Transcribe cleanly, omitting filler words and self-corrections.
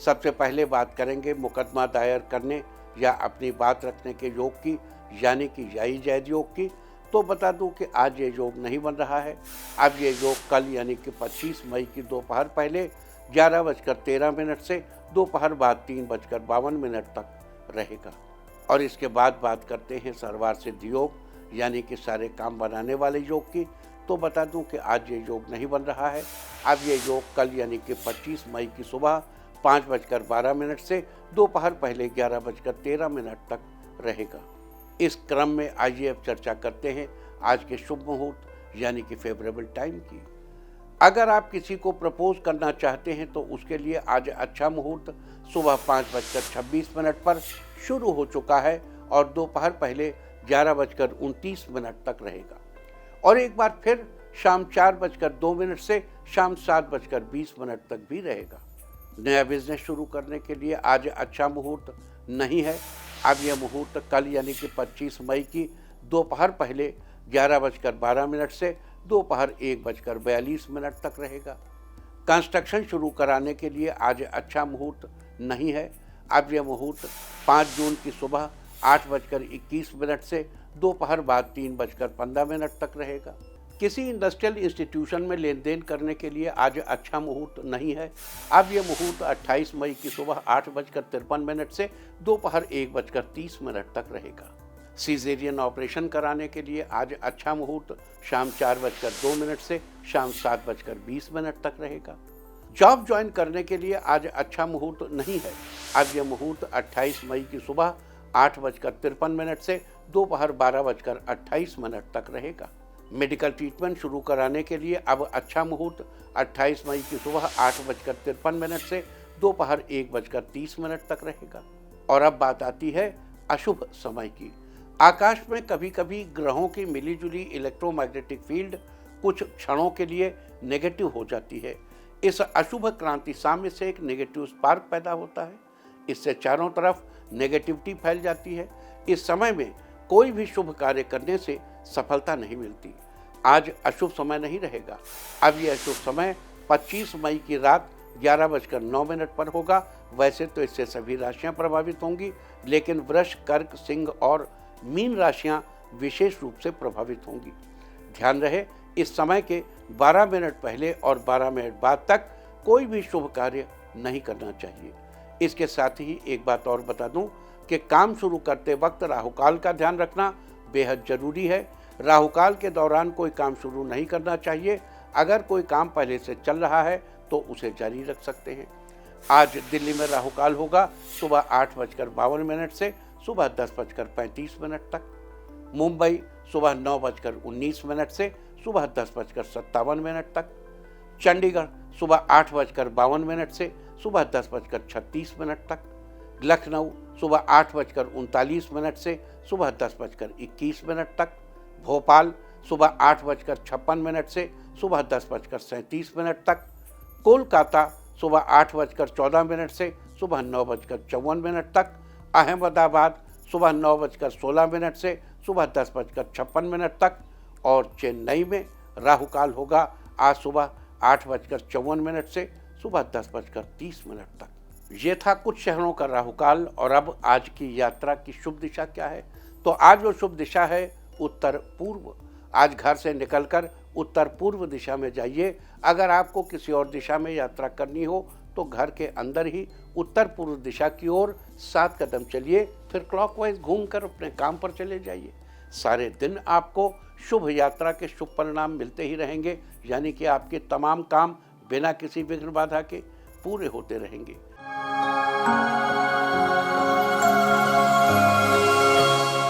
सबसे पहले बात करेंगे मुकदमा दायर करने या अपनी बात रखने के योग की, यानी कि याई जैद योग की। तो बता दूं कि आज ये योग नहीं बन रहा है। अब ये योग कल यानी कि 25 मई की दोपहर पहले 11:13 से दोपहर बाद 3:52 तक रहेगा। और इसके बाद बात करते हैं सर्वार्थ सिद्धि योग, यानी कि सारे काम बनाने वाले योग की। तो बता दूं कि आज ये योग नहीं बन रहा है। अब ये योग कल यानी कि 25 मई की सुबह 5:12 से दोपहर पहले 11:13 तक रहेगा। इस क्रम में आइए अब चर्चा करते हैं आज के शुभ मुहूर्त यानी कि फेवरेबल टाइम की। अगर आप किसी को प्रपोज करना चाहते हैं तो उसके लिए आज अच्छा मुहूर्त सुबह 5:26 पर शुरू हो चुका है और दोपहर पहले 11:29 तक रहेगा। और एक बार फिर शाम 4:02 से शाम 7:20 तक भी रहेगा। नया बिजनेस शुरू करने के लिए आज अच्छा मुहूर्त नहीं है। अब यह मुहूर्त कल यानी कि 25 मई की दोपहर पहले 11:12 से दोपहर 1:42 तक रहेगा। कंस्ट्रक्शन शुरू कराने के लिए आज अच्छा मुहूर्त नहीं है। अब यह मुहूर्त 5 जून की सुबह 8:21 से दोपहर बाद 3:15 तक रहेगा। किसी इंडस्ट्रियल इंस्टीट्यूशन में लेन देन करने के लिए आज अच्छा मुहूर्त नहीं है। अब यह मुहूर्त 28 मई की सुबह 8:53 से दोपहर 1:30 तक रहेगा। सीजेरियन ऑपरेशन कराने के लिए आज अच्छा मुहूर्त शाम 4:02 से शाम 7:20 तक रहेगा। जॉब ज्वाइन करने के लिए आज अच्छा मुहूर्त नहीं है। अब यह मुहूर्त 28 मई की सुबह 8:53 से दोपहर 12:28 तक रहेगा। मेडिकल ट्रीटमेंट शुरू कराने के लिए अब अच्छा मुहूर्त 28 मई की सुबह 8:53 से दोपहर 1:30 तक रहेगा। और अब बात आती है अशुभ समय की। आकाश में कभी कभी ग्रहों की मिलीजुली इलेक्ट्रोमैग्नेटिक फील्ड कुछ क्षणों के लिए नेगेटिव हो जाती है। इस अशुभ क्रांति साम्य से एक नेगेटिव स्पार्क पैदा होता है। इससे चारों तरफ नेगेटिविटी फैल जाती है। इस समय में कोई भी शुभ कार्य करने से सफलता नहीं मिलती। आज अशुभ समय नहीं रहेगा। अब यह अशुभ समय 25 मई की रात 11:09 पर होगा। वैसे तो इससे सभी राशियां प्रभावित होंगी, लेकिन वृष, कर्क, सिंह और मीन राशियां विशेष रूप से प्रभावित होंगी। ध्यान रहे, इस समय के 12 मिनट पहले और 12 मिनट बाद तक कोई भी शुभ कार्य नहीं करना चाहिए। इसके साथ ही एक बात और बता दूं कि काम शुरू करते वक्त राहुकाल का ध्यान रखना बेहद जरूरी है। राहुकाल के दौरान कोई काम शुरू नहीं करना चाहिए। अगर कोई काम पहले से चल रहा है तो उसे जारी रख सकते हैं। आज दिल्ली में राहुकाल होगा सुबह 8:52 से सुबह 10:35 तक। मुंबई सुबह 9:19 से सुबह 10:57 तक। चंडीगढ़ सुबह 8:52 से सुबह 10:36 तक। लखनऊ सुबह 8:39 से सुबह 10:21 तक। भोपाल सुबह 8:56 से सुबह 10:37 तक। कोलकाता सुबह 8:14 से सुबह 9:54 तक। अहमदाबाद सुबह 9:16 से सुबह 10:56 तक। और चेन्नई में राहुकाल होगा आज सुबह 8:54 से सुबह 10:30 तक। ये था कुछ शहरों का राहुकाल। और अब आज की यात्रा की शुभ दिशा क्या है? तो आज जो शुभ दिशा है उत्तर पूर्व। आज घर से निकलकर उत्तर पूर्व दिशा में जाइए। अगर आपको किसी और दिशा में यात्रा करनी हो तो घर के अंदर ही उत्तर पूर्व दिशा की ओर 7 कदम चलिए, फिर क्लॉकवाइज घूमकर अपने काम पर चले जाइए। सारे दिन आपको शुभ यात्रा के शुभ परिणाम मिलते ही रहेंगे, यानी कि आपके तमाम काम बिना किसी विघ्न बाधा के पूरे होते रहेंगे।